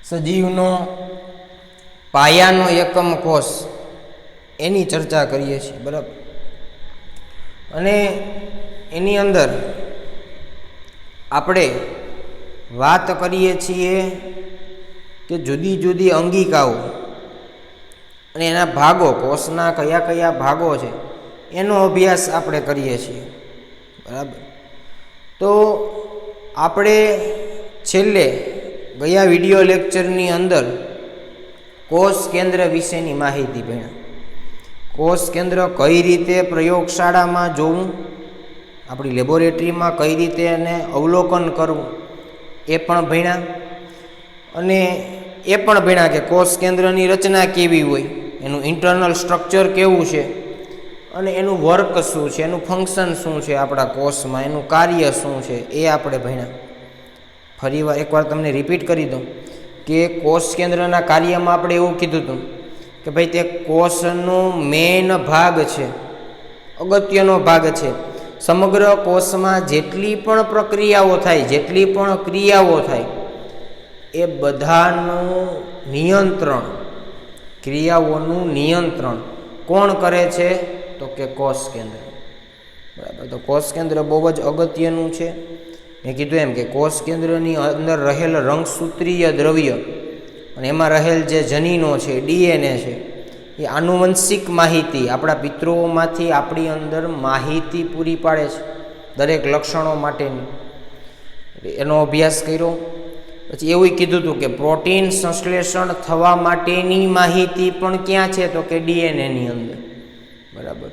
સજીવનો પાયાનો એકમ કોષ એની ચર્ચા કરીએ છીએ, બરાબર. અને એની અંદર આપણે વાત કરીએ છીએ કે જુદી જુદી અંગિકાઓ અને એના ભાગો, કોષના કયા કયા ભાગો છે એનો અભ્યાસ આપણે કરીએ છીએ, બરાબર. તો આપણે છેલ્લે ગયા વિડીયો લેક્ચરની અંદર કોષ કેન્દ્ર વિશેની માહિતી ભણ્યા. કોષ કેન્દ્ર કઈ રીતે પ્રયોગશાળામાં જોવું, આપણી લેબોરેટરીમાં કઈ રીતે એને અવલોકન કરવું એ પણ ભણ્યા. અને એ પણ ભણ્યા કે કોષ કેન્દ્રની રચના કેવી હોય, એનું ઇન્ટરનલ સ્ટ્રક્ચર કેવું છે અને એનું વર્ક શું છે, એનું ફંક્શન શું છે, આપણા કોષમાં એનું કાર્ય શું છે એ આપણે ભણ્યા. ફરી એકવાર તમને રિપીટ કરી દઉં કે કોષ કેન્દ્રના કાર્યમાં આપણે એવું કીધું હતું કે ભાઈ તે કોષનો મેઇન ભાગ છે, અગત્યનો ભાગ છે. સમગ્ર કોષમાં જેટલી પણ પ્રક્રિયાઓ થાય, જેટલી પણ ક્રિયાઓ થાય એ બધાનું નિયંત્રણ, ક્રિયાઓનું નિયંત્રણ કોણ કરે છે? તો કે કોષ કેન્દ્ર, બરાબર. તો કોષ કેન્દ્ર બહુ જ અગત્યનું છે. મેં કીધું એમ કે કોષ કેન્દ્રની અંદર રહેલ રંગસૂત્રીય દ્રવ્ય અને એમાં રહેલ જે જનીનો છે, ડીએનએ છે, એ આનુવંશિક માહિતી આપણા પિતૃઓમાંથી આપણી અંદર માહિતી પૂરી પાડે છે, દરેક લક્ષણો માટેની. એનો અભ્યાસ કર્યો. પછી એવું કીધું હતું કે પ્રોટીન સંશ્લેષણ થવા માટેની માહિતી પણ ક્યાં છે? તો કે ડીએનએની અંદર, બરાબર.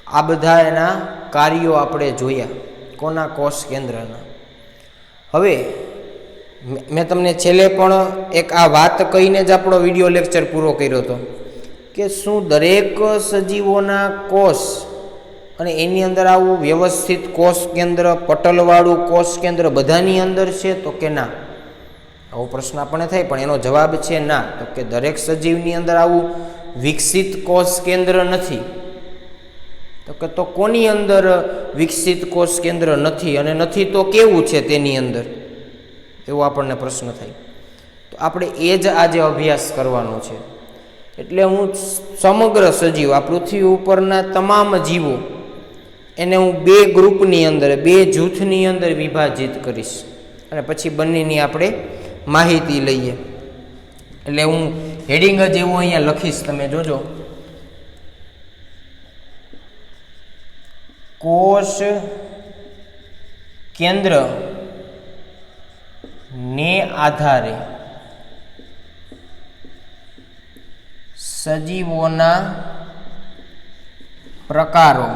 આ બધા એના કાર્યો આપણે જોયા, કોના? કોષ કેન્દ્રના. હવે મેં તમને છેલ્લે પણ એક આ વાત કહીને જ આપણો વિડીયો લેક્ચર પૂરો કર્યો હતો કે શું દરેક સજીવોના કોષ અને એની અંદર આવું વ્યવસ્થિત કોષ કેન્દ્ર, પટલવાળું કોષ કેન્દ્ર બધાની અંદર છે? તો કે ના. આવો પ્રશ્ન આપણને થાય, પણ એનો જવાબ છે ના. તો કે દરેક સજીવની અંદર આવું વિકસિત કોષ કેન્દ્ર નથી. તો કે તો કોની અંદર વિકસિત કોષ કેન્દ્ર નથી? અને નથી તો કેવું છે તેની અંદર? એવો આપણને પ્રશ્ન થાય. તો આપણે એ જ આજે અભ્યાસ કરવાનો છે. એટલે હું સમગ્ર સજીવ, આ પૃથ્વી ઉપરના તમામ જીવો, એને હું બે ગ્રુપની અંદર, બે જૂથની અંદર વિભાજિત કરીશ અને પછી બંનેની આપણે માહિતી લઈએ. એટલે હું હેડિંગ જ એવું અહીંયા લખીશ, તમે જોજો. કોષ કેન્દ્ર ને આધારે સજીવોના પ્રકારો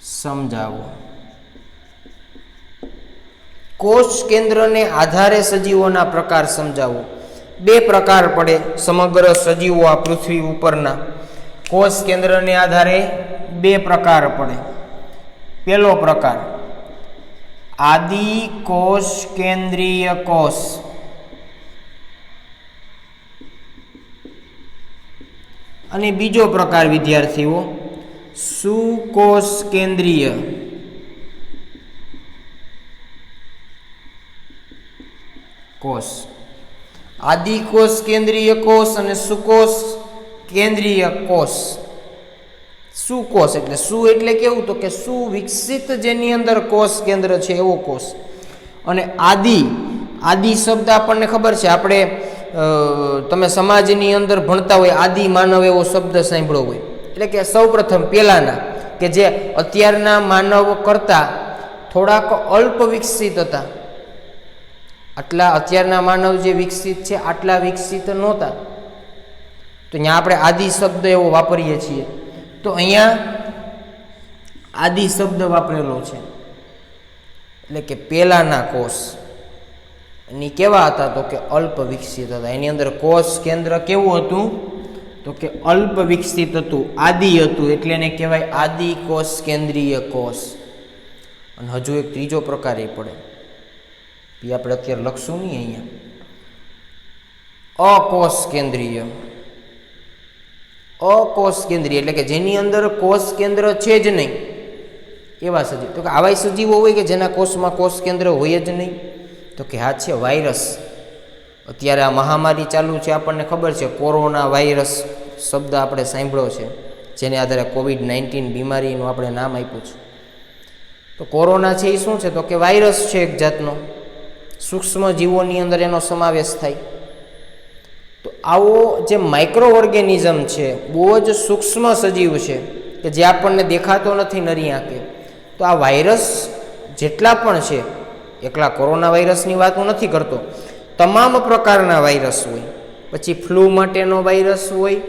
સમજાવો. કોષ કેન્દ્રને આધારે સજીવોના પ્રકાર સમજાવો. બે પ્રકાર પડે સમગ્ર સજીવો આ પૃથ્વી ઉપરના. કોષ કેન્દ્રને આધારે બે પ્રકાર પડે. પહેલો પ્રકાર આદિ કોષ કેન્દ્રીય કોષ, અને બીજો પ્રકાર વિદ્યાર્થીઓ સુકોષ કેન્દ્રીય કોષ. આદિકોષ કેન્દ્રીય કોષ અને સુકોષ કેન્દ્રીય કોષ. સુકોષ એટલે શું એટલે કેવું? તો કે સુવિકસિત જેની અંદર કોષ કેન્દ્ર છે એવો કોષ. અને આદિ શબ્દ આપણને ખબર છે, આપણે તમે સમાજની અંદર ભણતા હોય, આદિ માનવ એવો શબ્દ સાંભળ્યો હોય. એટલે કે સૌ પ્રથમ પહેલાના, કે જે અત્યારના માનવ કરતાં થોડાક અલ્પ વિકસિત હતા. આટલા અત્યારના માનવ જે વિકસિત છે આટલા વિકસિત નહોતા. તો અહીંયા આપણે આદિ શબ્દ એવો વાપરીએ છીએ. તો અહીંયા આદિ શબ્દ વાપરેલો છે, એટલે કે પહેલાના કોષ. એની કેવા હતા? તો કે અલ્પ વિકસિત હતા. એની અંદર કોષ કેન્દ્ર કેવું હતું? તો કે અલ્પ વિકસિત હતું, આદિ હતું. એટલે એને કહેવાય આદિ કોષ કેન્દ્રીય કોષ. અને હજુ એક ત્રીજો પ્રકાર એ પડે, એ આપણે અત્યારે લખશું નહીં અહીંયા. અકોષ કેન્દ્રીય. અકોષ કેન્દ્રીય એટલે કે જેની અંદર કોષ કેન્દ્ર છે જ નહીં એવા સજીવ. તો કે આવા સજીવો હોય કે જેના કોષમાં કોષ કેન્દ્ર હોય જ નહીં? તો કે હા, છે વાયરસ. અત્યારે આ મહામારી ચાલુ છે, આપણને ખબર છે, કોરોના વાયરસ શબ્દ આપણે સાંભળ્યો છે, જેને આધારે COVID-19 બીમારીનું આપણે નામ આપ્યું છે. તો કોરોના છે એ શું છે? તો કે વાયરસ છે એક જાતનો, સૂક્ષ્મ જીવોની અંદર એનો સમાવેશ થાય. તો આવો જે માઇક્રો ઓર્ગેનિઝમ છે, બહુ જ સૂક્ષ્મ સજીવ છે કે જે આપણને દેખાતો નથી નરી આંખે. તો આ વાયરસ જેટલા પણ છે, એકલા કોરોના વાયરસની વાત હું નથી કરતો, તમામ પ્રકારના વાયરસ હોય, પછી ફ્લૂ માટેનો વાયરસ હોય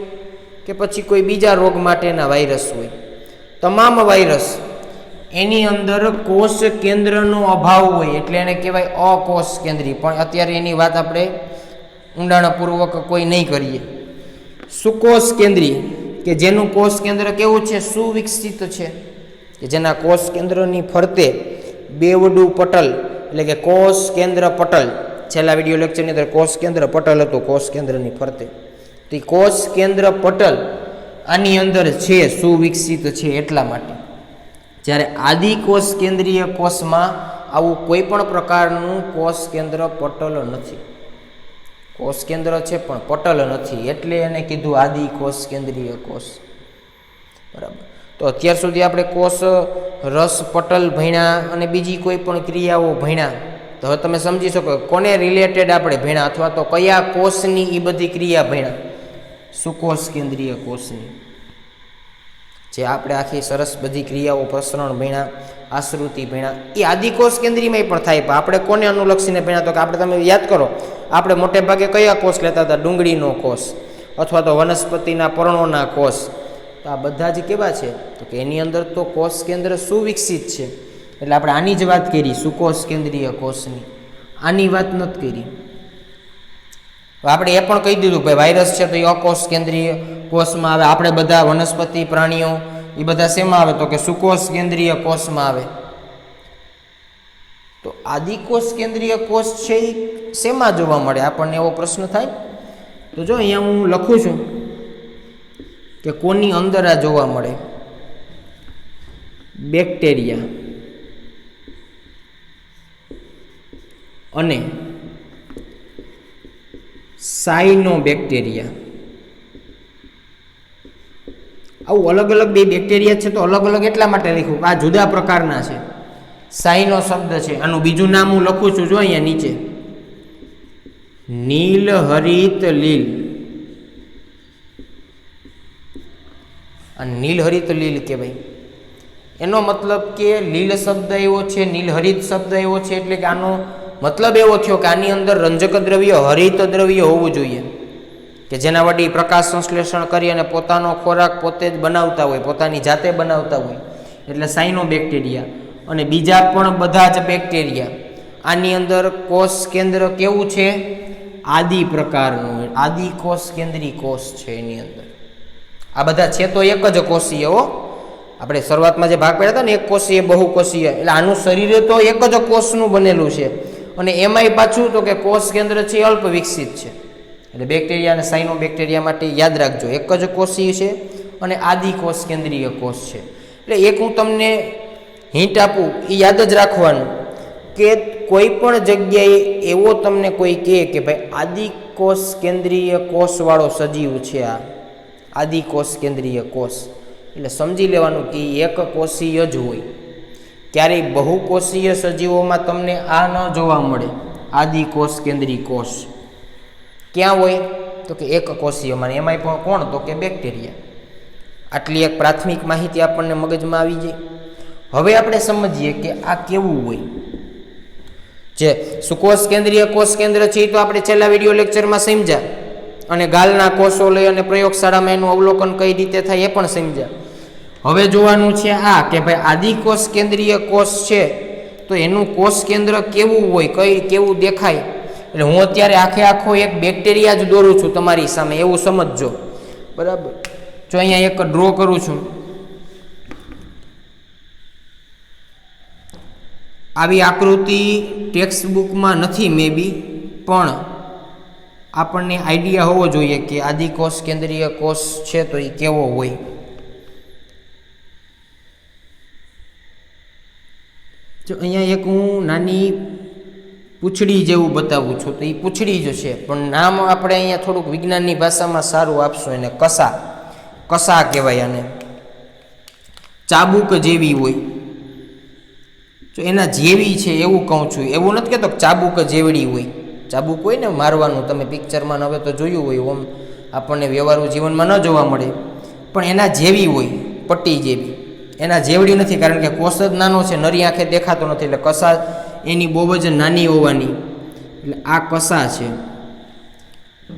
કે પછી કોઈ બીજા રોગ માટેના વાયરસ હોય, તમામ વાયરસ એની અંદર કોષ કેન્દ્રનો અભાવ હોય, એટલે એને કહેવાય અકોષ કેન્દ્રી. પણ અત્યારે એની વાત આપણે ઊંડાણપૂર્વક કોઈ નહીં કરીએ. સુકોષ કેન્દ્રી, કે જેનું કોષ કેન્દ્ર કેવું છે? સુવિકસિત છે, કે જેના કોષ કેન્દ્રની ફરતે બેવડું પટલ, એટલે કે કોષ કેન્દ્ર પટલ, છેલ્લા વિડીયો લેક્ચરની અંદર કોષ કેન્દ્ર પટલ હતું, કોષ કેન્દ્રની ફરતે. તો એ કોષ કેન્દ્ર પટલ આની અંદર છે, સુવિકસિત છે એટલા માટે. જ્યારે આદિકોષ કેન્દ્રીય કોષમાં આવું કોઈ પણ પ્રકારનું કોષ કેન્દ્ર પટલ નથી. કોષ કેન્દ્ર છે પણ પટલ નથી, એટલે એને કીધું આદિકોષ કેન્દ્રીય કોષ. બરાબર. તો અત્યાર સુધી આપણે કોષ રસ પટલ ભણ્યા અને બીજી કોઈ પણ ક્રિયાઓ ભણ્યા. તો હવે તમે સમજી શકો કોને રિલેટેડ આપણે ભણ્યા, અથવા તો કયા કોષની એ બધી ક્રિયા ભણ્યા? સુકોષ કેન્દ્રીય કોષની, જે આપણે આખી સરસ બધી ક્રિયાઓ, પ્રસરણ ભણ્યા, આશ્રુતિ ભણ્યા, એ આદિકોષ કેન્દ્રીયમાં પણ થાય. પણ આપણે કોને અનુલક્ષીને ભણ્યા? તો કે આપણે, તમે યાદ કરો, આપણે મોટે ભાગે કયા કોષ લેતા હતા? ડુંગળીનો કોષ અથવા તો વનસ્પતિના પર્ણોના કોષ. તો આ બધા જ કેવા છે? તો કે એની અંદર તો કોષ કેન્દ્ર સુવિકસિત છે. એટલે આપણે આની જ વાત કરી, સુકોષ કેન્દ્રીય કોષની. આની વાત નથી કરી. આપણે એ પણ કહી દીધું ભાઈ વાયરસ છે તો એ અકોષ કેન્દ્રીય કોષમાં આવે. આપણે બધા વનસ્પતિ પ્રાણીઓ એ બધા શેમાં આવે? તો કે સુકોષ કેન્દ્રીય કોષમાં આવે. તો આદિકોષ કેન્દ્રીય કોષ છે એ શેમાં જોવા મળે? આપણને એવો પ્રશ્ન થાય. તો જો અહીંયા હું લખું છું કે કોની અંદર આ જોવા મળે? બેક્ટેરિયા અને સાયનોબેક્ટેરિયા. આવું અલગ અલગ બે બેક્ટેરિયા છે. તો અલગ અલગ એટલા માટે લખ્યું કે આ જુદા પ્રકારના છે. સાયનો શબ્દ છે, આનું બીજું નામ હું લખું છું, જો અહીંયા નીચે, નીલ હરિત લીલ. આ નીલ હરિત લીલ કહેવાય. એનો મતલબ કે લીલ શબ્દ એવો છે, નીલ હરિત શબ્દ એવો છે, એટલે કે આનો મતલબ એવો થયો કે આની અંદર રંજક દ્રવ્ય, હરિત દ્રવ્ય હોવું જોઈએ, કે જેના વડે પ્રકાશ સંશ્લેષણ કરી અને પોતાનો ખોરાક પોતે જ બનાવતા હોય, પોતાની જાતે બનાવતા હોય, એટલે સાયનો બેક્ટેરિયા. અને બીજા પણ બધા જ બેક્ટેરિયા. આની અંદર કોષ કેન્દ્ર કેવું છે? આદિ પ્રકારનું, આદિ કોષ કેન્દ્રી કોષ છે એની અંદર. આ બધા છે તો એક જ કોષીય. હો, આપણે શરૂઆતમાં જે ભાગ પાડ્યા હતા ને, એક કોષીય, બહુકોષીય, એટલે આનું શરીર તો એક જ કોષનું બનેલું છે. અને એમાંય પાછું તો કે કોષ કેન્દ્ર છે અલ્પ વિકસિત છે. એટલે બેક્ટેરિયા અને સાયનો બેક્ટેરિયા માટે યાદ રાખજો, એક જ કોષીય છે અને આદિ કોષ કેન્દ્રીય કોષ છે. એટલે એક હું તમને હિન્ટ આપું, એ યાદ જ રાખવાનું કે કોઈ પણ જગ્યાએ એવો તમને કોઈ કહે કે ભાઈ આદિ કોષ કેન્દ્રીય કોષવાળો સજીવ છે, આ આદિ કોષ કેન્દ્રીય કોષ, એટલે સમજી લેવાનું કે એક કોષીય જ હોય. ક્યારેય બહુકોષીય સજીવોમાં તમને આ ન જોવા મળે. આદિ કોષ કેન્દ્રીય કોષ ક્યાં હોય? તો કે એક કોષીયમાં. એમાંય પણ કોણ? તો કે બેક્ટેરિયા. આટલી એક પ્રાથમિક માહિતી આપણને મગજમાં આવી જાય. હવે આપણે સમજીએ કે આ કેવું હોય. જે સુકોષ કેન્દ્રીય કોષ કેન્દ્ર છે એ તો આપણે છેલ્લા વિડીયો લેક્ચરમાં સમજ્યા, અને ગાલના કોષો લઈ અને પ્રયોગશાળામાં એનું અવલોકન કઈ રીતે થાય એ પણ સમજ્યા. હવે જોવાનું છે આ કે ભાઈ આદિકોષ કેન્દ્રીય કોષ છે તો એનું કોષ કેન્દ્ર કેવું હોય, કેવું દેખાય. એટલે હું અત્યારે આખો એક બેક્ટેરિયા જ દોરું છું તમારી સામે, એવું સમજજો. બરાબર. જો અહીંયા એક ડ્રો કરું છું, આવી આકૃતિ ટેક્સ્ટ બુકમાં નથી મે બી, પણ આપણને આઈડિયા હોવો જોઈએ કે આદિકોષ કેન્દ્રીય કોષ છે તો એ કેવો હોય. જો અહીંયા એક હું નાની પૂંછડી જેવું બતાવું છું તો એ પૂંછડી જ છે, પણ નામ આપણે અહીંયા થોડુંક વિજ્ઞાનની ભાષામાં સારું આપશું એને કસા. કસા કહેવાય આને. ચાબુક જેવી હોય તો એના જેવી છે એવું કહું છું, એવું નથી કહેતો ચાબુક જેવડી હોય. ચાબુક હોય ને મારવાનું, તમે પિક્ચરમાં હવે તો જોયું હોય, ઓમ આપણને વ્યવહારુ જીવનમાં ન જોવા મળે, પણ એના જેવી હોય, પટ્ટી જેવી. એના જેવડી નથી, કારણ કે કોષ જ નાનો છે, નરી આંખે દેખાતો નથી, એટલે કસા એની બહુ જ નાની હોવાની, એટલે આ કસા છે.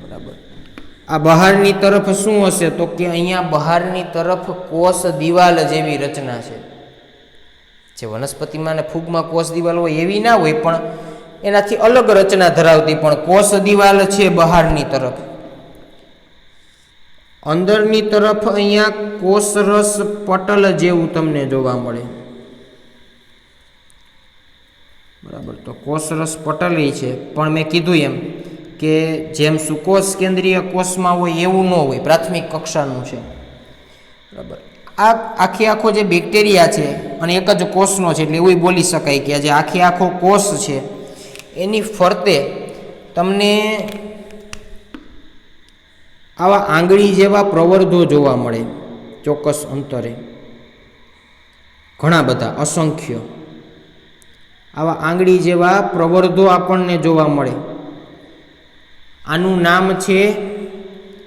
બરાબર. આ બહારની તરફ શું હશે તો કે અહીંયા બહારની તરફ કોષ દિવાલ જેવી રચના છે. જે વનસ્પતિમાં અને ફૂગમાં કોષ દિવાલ હોય એવી ના હોય, પણ એનાથી અલગ રચના ધરાવતી પણ કોષ દિવાલ છે બહારની તરફ. અંદરની તરફ અહીંયા કોષરસ પટલ જેવું તમને જોવા મળે. બરાબર. તો કોષરસ પટલ છે, પણ મેં કીધું એમ કે જેમ સુકોષ કેન્દ્રીય કોષમાં હોય એવું ન હોય, પ્રાથમિક કક્ષાનું છે. બરાબર. આ આખો જે બેક્ટેરિયા છે અને એક જ કોષનો છે, એટલે એવું બોલી શકાય કે જે આખો કોષ છે એની ફરતે તમને આવા આંગળી જેવા પ્રવર્ધો જોવા મળે ચોક્કસ અંતરે, ઘણા બધા, અસંખ્ય આવા આંગળી જેવા પ્રવર્ધો આપણને જોવા મળે. આનું નામ છે,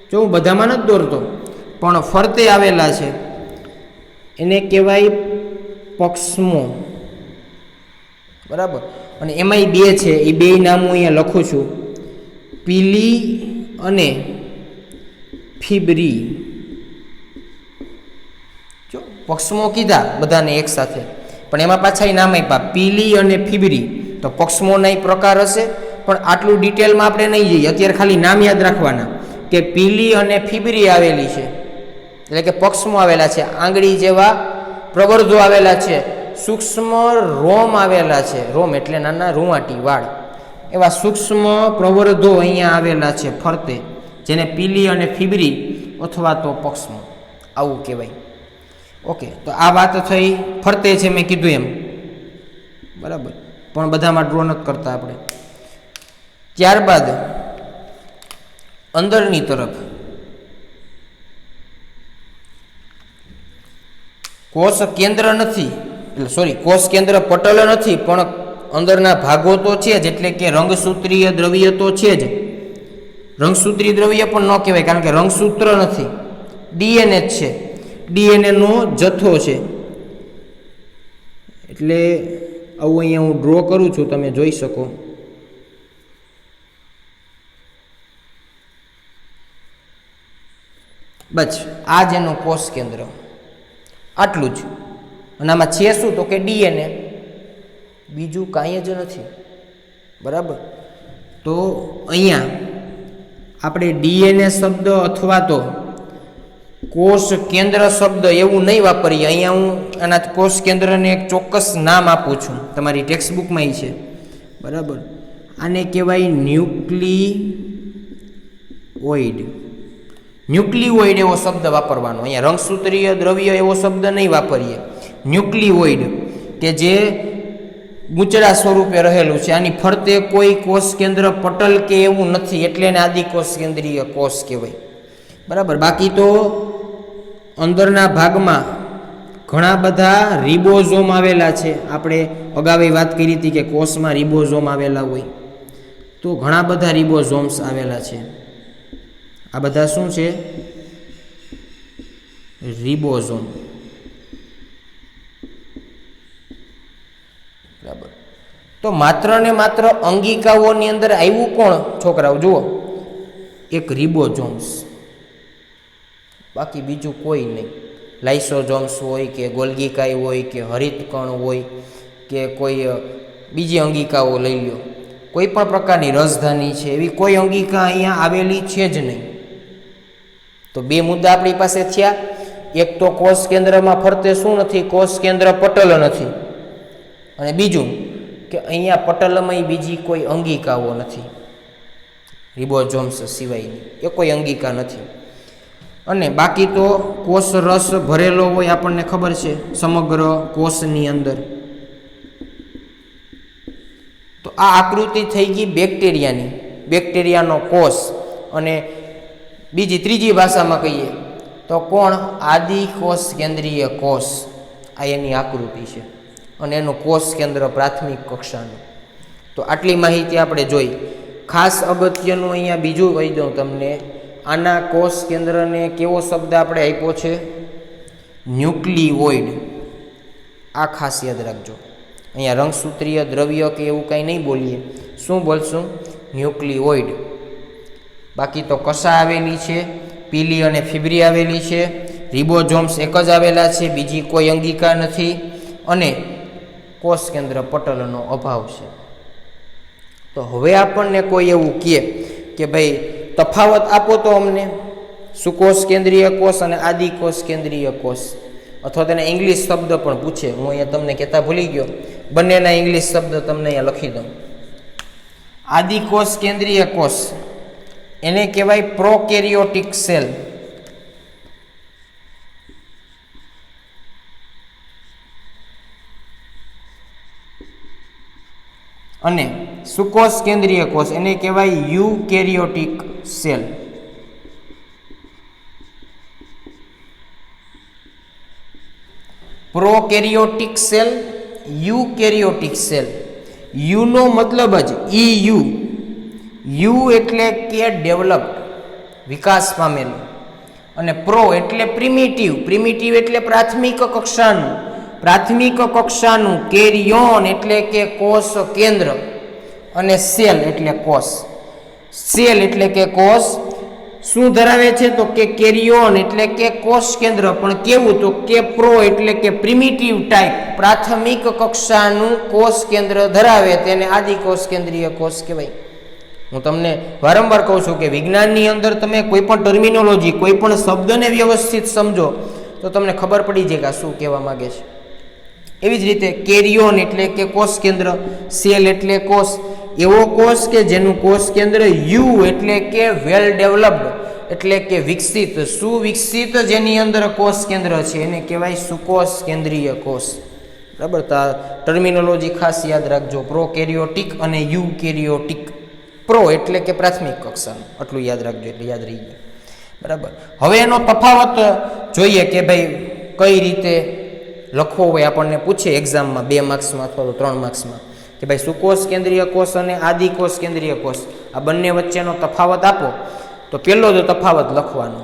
જો હું બધામાં નથી દોરતો પણ ફરતે આવેલા છે, એને કહેવાય પક્ષમો. બરાબર. અને એમાંય બે છે, એ બે નામ હું અહીંયા લખું છું, પીલી અને ફિબ્રી. જો પક્ષમો કીધા બધાને એક સાથે, પણ એમાં પાછા એ નામ આપ્યા પીલી અને ફિબ્રી. તો પક્ષમોના પ્રકાર હશે, પણ આટલું ડિટેલમાં આપણે નહીં જઈએ. અત્યારે ખાલી નામ યાદ રાખવાના કે પીલી અને ફિબ્રી આવેલી છે, એટલે કે પક્ષમો આવેલા છે, આંગળી જેવા પ્રવર્ધો આવેલા છે, સૂક્ષ્મ રોમ આવેલા છે. રોમ એટલે નાના રૂંવાટી વાળ, એવા સૂક્ષ્મ પ્રવર્ધો અહીંયા આવેલા છે ફરતે, જેને પીલી અને ફિબ્રી અથવા તો પક્ષમો આવું કહેવાય. ઓકે. તો આ વાત થઈ ફરતે છે, મેં કીધું એમ. બરાબર. પણ બધામાં ડ્રો નથી કરતા આપણે. ત્યારબાદ અંદરની તરફ કોષ કેન્દ્ર નથી, એટલે સોરી, કોષ કેન્દ્ર પટલ નથી, પણ અંદરના ભાગો તો છે જ, એટલે કે રંગસૂત્રીય દ્રવ્ય તો છે જ. રંગસૂત્રીય દ્રવ્ય પણ ન કહેવાય, કારણ કે રંગસૂત્ર નથી, ડીએનએ જ છે, ડીએનએ નો જથ્થો છે. એટલે આવું અહીંયા હું ડ્રો કરું છું, તમે જોઈ શકો. બસ આ જ એનું કોષ કેન્દ્ર, આટલું જ. અને આમાં છે શું તો કે ડીએનએ, બીજું કાંઈ જ નથી. બરાબર. તો અહીંયા આપણે ડીએનએ શબ્દ અથવા તો કોષ કેન્દ્ર શબ્દ એવું નહીં વાપરીએ. અહીંયા હું આના કોષ કેન્દ્રને એક ચોક્કસ નામ આપું છું, તમારી ટેક્સ્ટબુકમાં એ છે. બરાબર. આને કહેવાય ન્યુક્લિઓઇડ. ન્યુક્લિઓઇડ એવો શબ્દ વાપરવાનો. અહીંયા રંગસૂત્રીય દ્રવ્ય એવો શબ્દ નહીં વાપરીએ. ન્યુક્લિઓઇડ કે જે ગૂંચળા સ્વરૂપે રહેલું છે, આની ફરતે કોઈ કોષ કેન્દ્ર પટલ કે એવું નથી, એટલે એને આદિકોષ કેન્દ્રીય કોષ કહેવાય. બરાબર. બાકી તો અંદરના ભાગમાં ઘણા બધા રિબોઝોમ આવેલા છે. આપણે અગાઉ વાત કરી હતી કે કોષમાં રિબોઝોમ આવેલા હોય, તો ઘણા બધા રિબોઝોમ્સ આવેલા છે. આ બધા શું છે? રિબોઝોમ. બરાબર. તો માત્ર ને માત્ર અંગિકાઓની અંદર આવ્યું કોણ છોકરાઓ? જુઓ, એક રિબોઝોમ્સ, બાકી બીજું કોઈ નહીં. લાઇસોઝોમ્સ હોય કે ગોલ્ગીકાઈ હોય કે હરિતકણ હોય કે કોઈ બીજી અંગિકાઓ લઈ લો, કોઈ પણ પ્રકારની રસધાની છે, એવી કોઈ અંગિકા અહીંયા આવેલી છે જ નહીં. તો બે મુદ્દા આપણી પાસે થયા. એક તો કોષ કેન્દ્રમાં ફરતે શું નથી? કોષ કેન્દ્ર પટલ નથી. અને બીજું કે અહીંયા પટલમાં બીજી કોઈ અંગિકાઓ નથી, રિબોઝોમ્સ સિવાયની એ કોઈ અંગિકા નથી. અને બાકી તો કોષ રસ ભરેલો હોય, આપણને ખબર છે, સમગ્ર કોષની અંદર. તો આ આકૃતિ થઈ ગઈ બેક્ટેરિયાની, બેક્ટેરિયાનો કોષ. અને બીજી ત્રીજી ભાષામાં કહીએ તો કોણ? આદિકોષ કેન્દ્રીય કોષ. આ એની આકૃતિ છે અને એનું કોષ કેન્દ્ર પ્રાથમિક કક્ષાનું. તો આટલી માહિતી આપણે જોઈ. ખાસ અગત્યનું અહીંયા બીજું કહી દઉં તમને, આના કોષ કેન્દ્રને કેવો શબ્દ આપણે આપ્યો છે? ન્યુક્લિઓઇડ. આ ખાસ યાદ રાખજો. અહીંયા રંગસૂત્રીય દ્રવ્ય કે એવું કંઈ નહીં બોલીએ. શું બોલશું? ન્યુક્લિઓઇડ. બાકી તો કશા આવેલી છે? પીલી અને ફિબ્રી આવેલી છે. રિબોઝોમ્સ એક જ આવેલા છે, બીજી કોઈ અંગિકા નથી. અને કોષ કેન્દ્ર પટલનો અભાવ છે. તો હવે આપણને કોઈ એવું કહે કે ભાઈ તફાવત આપો તો અમને, સુકોષ કેન્દ્રીય કોષ અને આદિકોષ કેન્દ્રીય કોષ, અથવા તેને ઇંગ્લિશ શબ્દ પણ પૂછે. હું અહીંયા તમને કહેતા ભૂલી ગયો, બંનેના ઇંગ્લિશ શબ્દ તમને અહીંયા લખી દઉં. આદિકોષ કેન્દ્રીય કોષ એને કહેવાય પ્રોકેરિયોટિક સેલ. અને સુકોષ કેન્દ્રીય કોષ એને કહેવાય eukaryotic cell. Prokaryotic cell, eukaryotic cell. યુનો મતલબ જ EU. યુ એટલે કે ડેવલપ્ડ, વિકાસ પામેલું. અને પ્રો એટલે પ્રિમિટિવ. પ્રિમિટિવ એટલે પ્રાથમિક કક્ષાનું. પ્રાથમિક કક્ષાનું. કેરિયોન એટલે કે કોષ કેન્દ્ર. અને સેલ એટલે કોષ. સેલ એટલે કે કોષ શું ધરાવે છે? તો કે કેરિયોન એટલે કે કોષ કેન્દ્ર. પણ કેવું? તો કે પ્રો એટલે કે પ્રિમિટિવ ટાઈપ, પ્રાથમિક કક્ષાનું કોષ કેન્દ્ર ધરાવે, તેને આદિકોષ કેન્દ્રીય કોષ કહેવાય. હું તમને વારંવાર કહું છું કે વિજ્ઞાનની અંદર તમે કોઈ પણ ટર્મિનોલોજી, કોઈ પણ શબ્દને વ્યવસ્થિત સમજો તો તમને ખબર પડી જાય કે આ શું કહેવા માંગે છે. એવી જ રીતે કેરિયોન એટલે કે કોષ કેન્દ્ર, સેલ એટલે કોષ. એવો કોષ કે જેનું કોષ કેન્દ્ર યુ એટલે કે વેલ ડેવલપ્ડ, એટલે કે વિકસિત, સુવિકસિત, જેની અંદર કોષ કેન્દ્ર છે એને કહેવાય સુકોષ કેન્દ્રીય કોષ. બરાબર? તો આ ટર્મિનોલોજી ખાસ યાદ રાખજો, પ્રોકેરિયોટિક અને યુકેરિયોટિક. પ્રો એટલે કે પ્રાથમિક કક્ષાનું, આટલું યાદ રાખજો એટલે યાદ રહી ગયું. બરાબર? હવે એનો તફાવત જોઈએ કે ભાઈ કઈ રીતે લખવો હોય. આપણને પૂછે એક્ઝામમાં 2 માર્ક્સમાં અથવા તો 3 માર્ક્સમાં કે ભાઈ સુકોષ કેન્દ્રીય કોષ અને આદિકોષ કેન્દ્રીય કોષ, આ બંને વચ્ચેનો તફાવત આપો. તો પહેલો જ તફાવત લખવાનો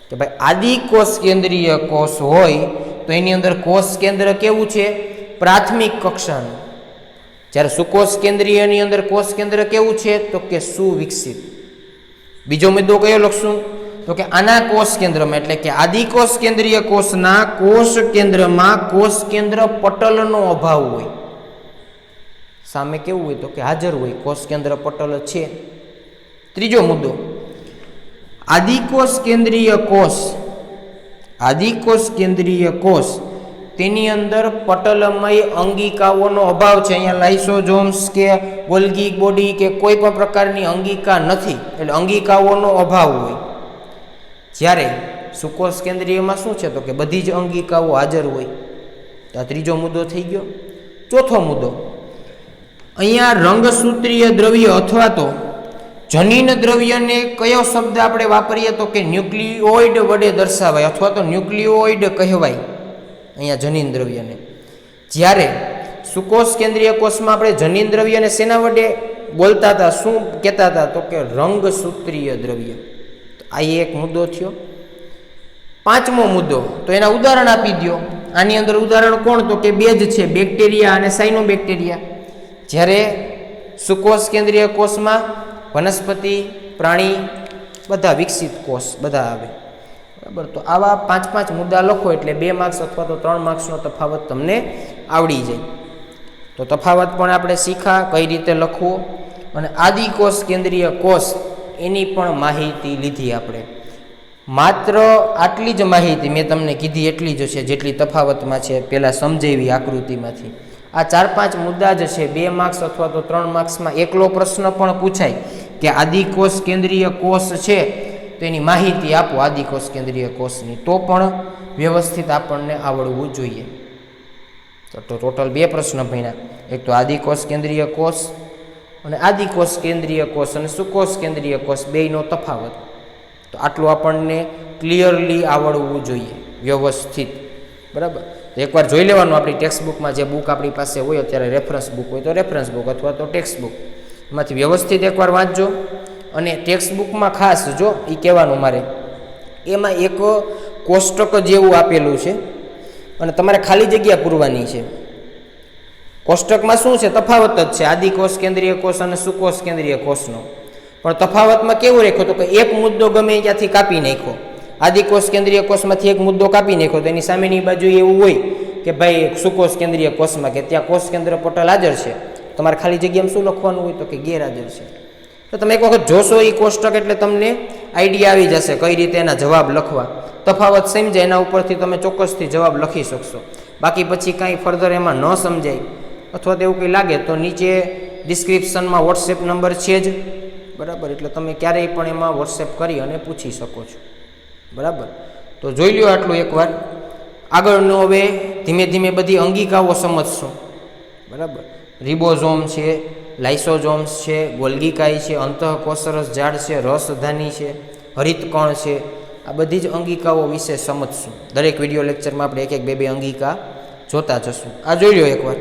કે ભાઈ આદિકોષ કેન્દ્રીય કોષ હોય તો એની અંદર કોષ કેન્દ્ર કેવું છે? પ્રાથમિક કક્ષાનું. જ્યારે સુકોષ કેન્દ્રીયની અંદર કોષ કેન્દ્ર કેવું છે? તો કે સુવિકસિત. બીજો મુદ્દો કયો લખશું? તો કે આના કોષ કેન્દ્રમાં, એટલે કે આદિકોષ કેન્દ્રીય કોષના કોષ કેન્દ્રમાં કોષ કેન્દ્ર પટલનો અભાવ હોય. સામે કેવું હોય? તો કે હાજર હોય, કોષ કેન્દ્ર પટલ છે. ત્રીજો મુદ્દો, આદિકોષ કેન્દ્રીય કોષ, આદિકોષ કેન્દ્રીય કોષ તેની અંદર પટલમય અંગિકાઓનો અભાવ છે. અહીંયા લાઇસોઝોમ્સ કે ગોલ્ગી બોડી કે કોઈ પણ પ્રકારની અંગિકા નથી, એટલે અંગિકાઓનો અભાવ હોય. જ્યારે સુકોષ કેન્દ્રીયમાં શું છે? તો કે બધી જ અંગિકાઓ હાજર હોય. આ ત્રીજો મુદ્દો થઈ ગયો. ચોથો મુદ્દો, અહીંયા રંગસૂત્રીય દ્રવ્ય અથવા તો જનીન દ્રવ્યને કયો શબ્દ આપણે વાપરીએ? તો કે ન્યુક્લિઓઇડ વડે દર્શાવાય અથવા તો ન્યુક્લિઓઇડ કહેવાય અહીંયા જનીન દ્રવ્યને. જ્યારે સુકોષ કેન્દ્રીય કોષમાં આપણે જનીન દ્રવ્યને શેના વડે બોલતા હતા? શું કહેતા હતા? તો કે રંગસૂત્રીય દ્રવ્ય. આ એક મુદ્દો થયો. પાંચમો મુદ્દો, તો એના ઉદાહરણ આપી દો. આની અંદર ઉદાહરણ કોણ? તો કે 2 જ છે, બેક્ટેરિયા અને સાયનોબેક્ટેરિયા. જ્યારે સુકોષ કેન્દ્રીય કોષમાં વનસ્પતિ, પ્રાણી, બધા વિકસિત કોષ બધા આવે. બરાબર? તો આવા 5 મુદ્દા લખો એટલે 2 માર્ક્સ અથવા તો 3 માર્ક્સનો તફાવત તમને આવડી જાય. તો તફાવત પણ આપણે શીખા કઈ રીતે લખવો, અને આદિકોષ કેન્દ્રીય કોષ એની પણ માહિતી લીધી આપણે. માત્ર આટલી જ માહિતી મેં તમને કીધી એટલી જ છે જેટલી તફાવતમાં છે, પહેલાં સમજાવી આકૃતિમાંથી. આ 4-5 મુદ્દા જ છે. 2 માર્ક્સ અથવા તો 3 માર્ક્સમાં એકલો પ્રશ્ન પણ પૂછાય કે આદિકોષ કેન્દ્રીય કોષ છે તો એની માહિતી આપો આદિકોષ કેન્દ્રીય કોષની, તો પણ વ્યવસ્થિત આપણને આવડવું જોઈએ. તો ટોટલ 2 પ્રશ્ન ભણ્યા. એક તો આદિકોષ કેન્દ્રીય કોષ અને આદિકોષ કેન્દ્રીય કોષ અને સુકોષ કેન્દ્રીય કોષ બેયનો તફાવત. તો આટલું આપણને ક્લિયરલી આવડવું જોઈએ, વ્યવસ્થિત. બરાબર. તો એકવાર જોઈ લેવાનું આપણી ટેક્સ્ટ બુકમાં, જે બુક આપણી પાસે હોય અત્યારે, રેફરન્સ બુક હોય તો રેફરન્સ બુક અથવા તો ટેક્સ્ટ બુક, એમાંથી વ્યવસ્થિત એકવાર વાંચજો. અને ટેક્સ્ટ બુકમાં ખાસ જો એ કહેવાનું મારે, એમાં એક કોષ્ટક જેવું આપેલું છે અને તમારે ખાલી જગ્યા પૂરવાની છે. કોષ્ટકમાં શું છે? તફાવત જ છે આદિકોષ કેન્દ્રીય કોષ અને સુકોષ કેન્દ્રીય કોષનો. પણ તફાવતમાં કેવું રાખ્યો તો કે એક મુદ્દો ગમે ત્યાંથી કાપી નાખ્યો. આદિકોષ કેન્દ્રીય કોષમાંથી એક મુદ્દો કાપી નાખ્યો તો એની સામેની બાજુ એવું હોય કે ભાઈ સુકોષ કેન્દ્રીય કોષમાં કે ત્યાં કોષ કેન્દ્ર પટલ હાજર છે, તમારે ખાલી જગ્યામાં શું લખવાનું હોય તો કે ગેરહાજર છે. તો તમે એક વખત જોશો એ કોષ્ટક એટલે તમને આઈડિયા આવી જશે કઈ રીતે એના જવાબ લખવા. તફાવત સમજાય એના ઉપરથી તમે ચોક્કસથી જવાબ લખી શકશો. બાકી પછી કાંઈ ફર્ધર એમાં ન સમજાય અથવા તો એવું કંઈ લાગે તો નીચે ડિસ્ક્રિપ્શનમાં વોટ્સએપ નંબર છે જ. બરાબર. એટલે તમે ક્યારેય પણ એમાં વોટ્સએપ કરી અને પૂછી શકો છો. બરાબર. તો જોઈ લ્યો આટલું એકવાર. આગળનું હવે ધીમે ધીમે બધી અંગિકાઓ સમજશું. બરાબર. રિબોઝોમ છે, લાઇસોઝોમ્સ છે, ગોલ્ગીકાઈ છે, અંતઃકોષરસ ઝાડ છે, રસધાની છે, હરિતકણ છે. આ બધી જ અંગિકાઓ વિશે સમજશું. દરેક વિડીયો લેક્ચરમાં આપણે એક એક બે બે અંગિકા જોતા જશું. આ જોઈ લો એકવાર.